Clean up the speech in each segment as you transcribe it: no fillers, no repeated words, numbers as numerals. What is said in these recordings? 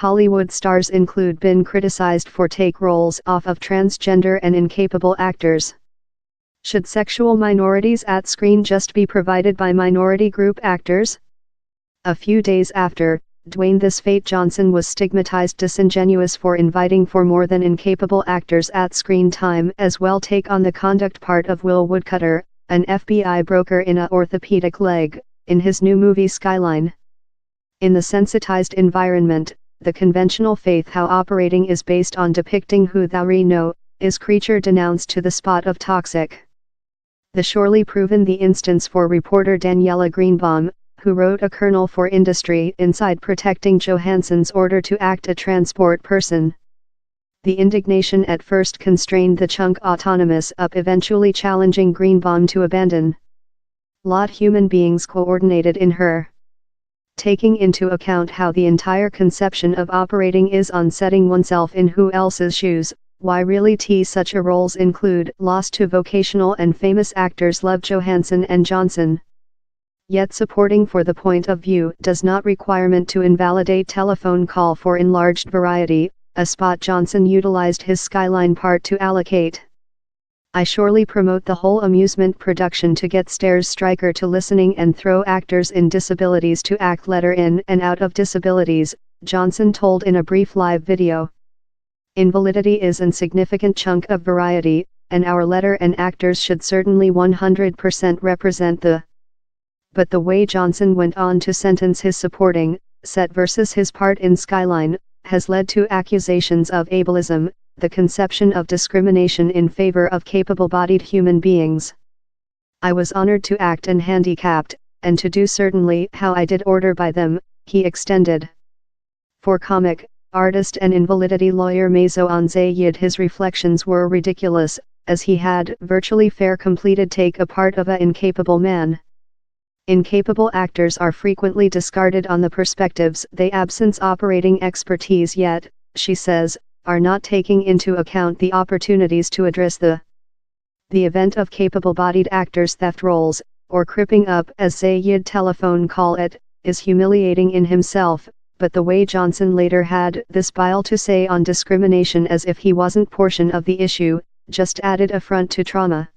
Hollywood stars include been criticized for take roles off of transgender and incapable actors. Should sexual minorities at screen just be provided by minority group actors? A few days after, Dwayne "This Fate" Johnson was stigmatized disingenuous for inviting for more than incapable actors at screen time as well take on the conduct part of Will Woodcutter, an FBI broker in a orthopedic leg, in his new movie Skyline. In the sensitized environment, the conventional faith how operating is based on depicting who thou re know, is creature denounced to the spot of toxic. The surely proven the instance for reporter Daniela Greenbaum, who wrote a kernel for industry inside protecting Johansson's order to act a transport person. The indignation at first constrained the chunk autonomous up eventually challenging Greenbaum to abandon lot human beings coordinated in her. Taking into account how the entire conception of operating is on setting oneself in who else's shoes, why really such a roles include lost to vocational and famous actors love Johansson and Johnson. Yet supporting for the point of view does not requirement to invalidate telephone call for enlarged variety, a spot Johnson utilized his Skyline part to allocate. I surely promote the whole amusement production to get stares striker to listening and throw actors in disabilities to act letter in and out of disabilities, Johnson told in a brief live video. Invalidity is an significant chunk of variety, and our letter and actors should certainly 100% represent the. But the way Johnson went on to sentence his supporting set versus his part in Skyline, has led to accusations of ableism, the conception of discrimination in favor of capable-bodied human beings. I was honored to act and handicapped, and to do certainly how I did order by them, he extended. For comic, artist and invalidity lawyer Mazo Anzayed his reflections were ridiculous, as he had virtually fair completed take a part of a incapable man. Incapable actors are frequently discarded on the perspectives they absence operating expertise yet, she says, are not taking into account the opportunities to address the event of capable-bodied actors' theft roles, or cripping up as Zayed telephone call it, is humiliating in himself, but the way Johnson later had this bile to say on discrimination as if he wasn't portion of the issue, just added affront to trauma.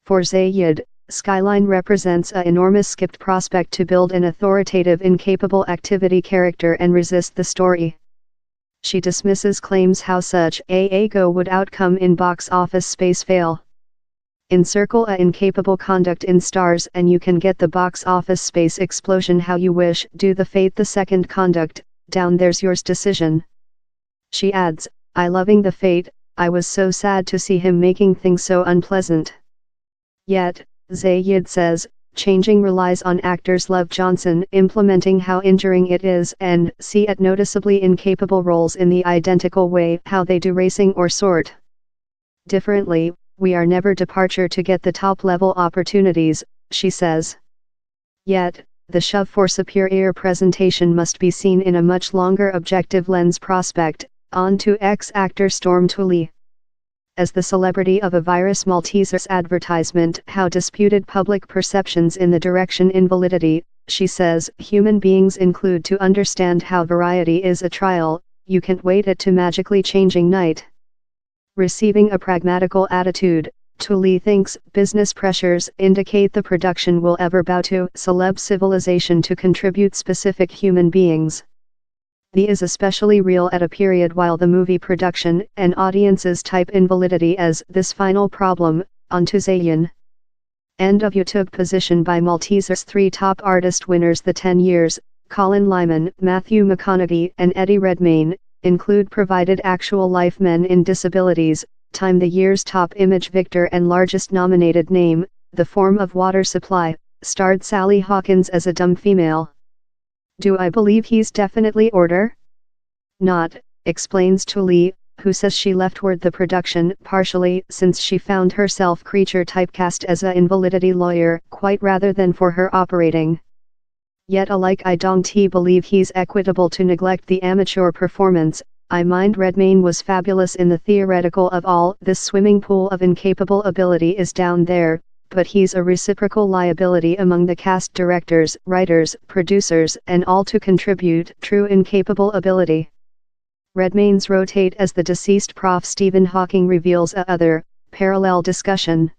For Zayed, Skyline represents a enormous skipped prospect to build an authoritative incapable activity character and resist the story. She dismisses claims how such a go would outcome in box office space fail. Encircle a incapable conduct in stars and you can get the box office space explosion how you wish. Do the Fate the second conduct, down there's yours decision. She adds, I loving the Fate, I was so sad to see him making things so unpleasant. Yet, Zayed says, changing relies on actors love Johnson implementing how injuring it is and see at noticeably incapable roles in the identical way how they do racing or sort differently. We are never departure to get the top level opportunities, she says. Yet, the shove for superior presentation must be seen in a much longer objective lens prospect, on to ex-actor Storm Tooley. As the celebrity of a virus Maltesers advertisement how disputed public perceptions in the direction invalidity, she says, human beings include to understand how variety is a trial, you can't wait it to magically changing night. Receiving a pragmatical attitude, Tooley thinks business pressures indicate the production will ever bow to celeb civilization to contribute specific human beings. The is especially real at a period while the movie production and audiences type invalidity as this final problem, onto Zayn. End of YouTube position by Maltesers 3 top artist winners the 10 years, Colin Lyman, Matthew McConaughey and Eddie Redmayne, include provided actual life men in disabilities, time the year's top image victor and largest nominated name, The Form of Water Supply, starred Sally Hawkins as a dumb female. Do I believe he's definitely order? Not, explains Tooley, who says she leftward the production partially since she found herself creature typecast as a invalidity lawyer quite rather than for her operating. Yet alike I don't believe he's equitable to neglect the amateur performance. I mind Redmayne was fabulous in the theoretical of all this swimming pool of incapable ability is down there, but he's a reciprocal liability among the cast directors, writers, producers and all to contribute true incapable ability. Redmayne's rotate as the deceased Prof. Stephen Hawking reveals a other, parallel discussion.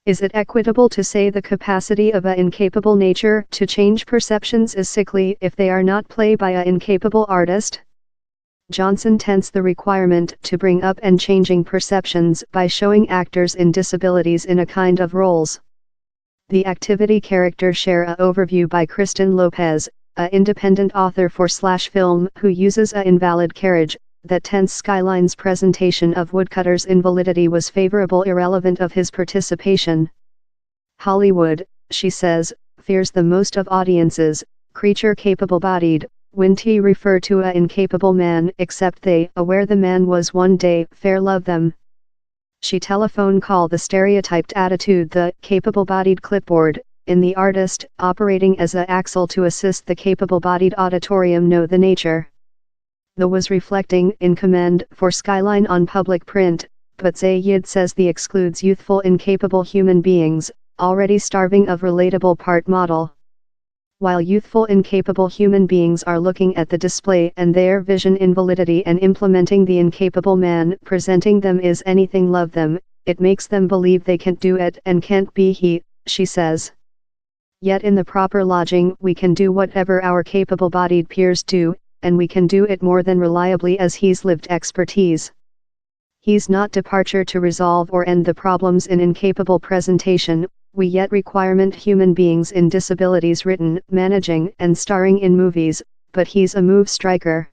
Is it equitable to say the capacity of a incapable nature to change perceptions is sickly if they are not played by a incapable artist? Johnson tends the requirement to bring up and changing perceptions by showing actors in disabilities in a kind of roles. The activity characters share a overview by Kristen Lopez, a independent author for Film, who uses a invalid carriage, that tense Skyline's presentation of Woodcutter's invalidity was favorable irrelevant of his participation. Hollywood, she says, fears the most of audiences, creature capable-bodied, when he refer to a incapable man except they, aware the man was one day, fair love them. She telephone call the stereotyped attitude the capable-bodied clipboard, in the artist, operating as a axle to assist the capable-bodied auditorium know the nature. The was reflecting in command for Skyline on public print, but Zayid says the excludes youthful incapable human beings, already starving of relatable part model. While youthful incapable human beings are looking at the display and their vision invalidity and implementing the incapable man presenting them is anything love them, it makes them believe they can't do it and can't be he, she says. Yet in the proper lodging we can do whatever our capable-bodied peers do, and we can do it more than reliably as he's lived expertise. He's not departure to resolve or end the problems in incapable presentation, we yet requirement human beings in disabilities written, managing and starring in movies, but he's a move striker.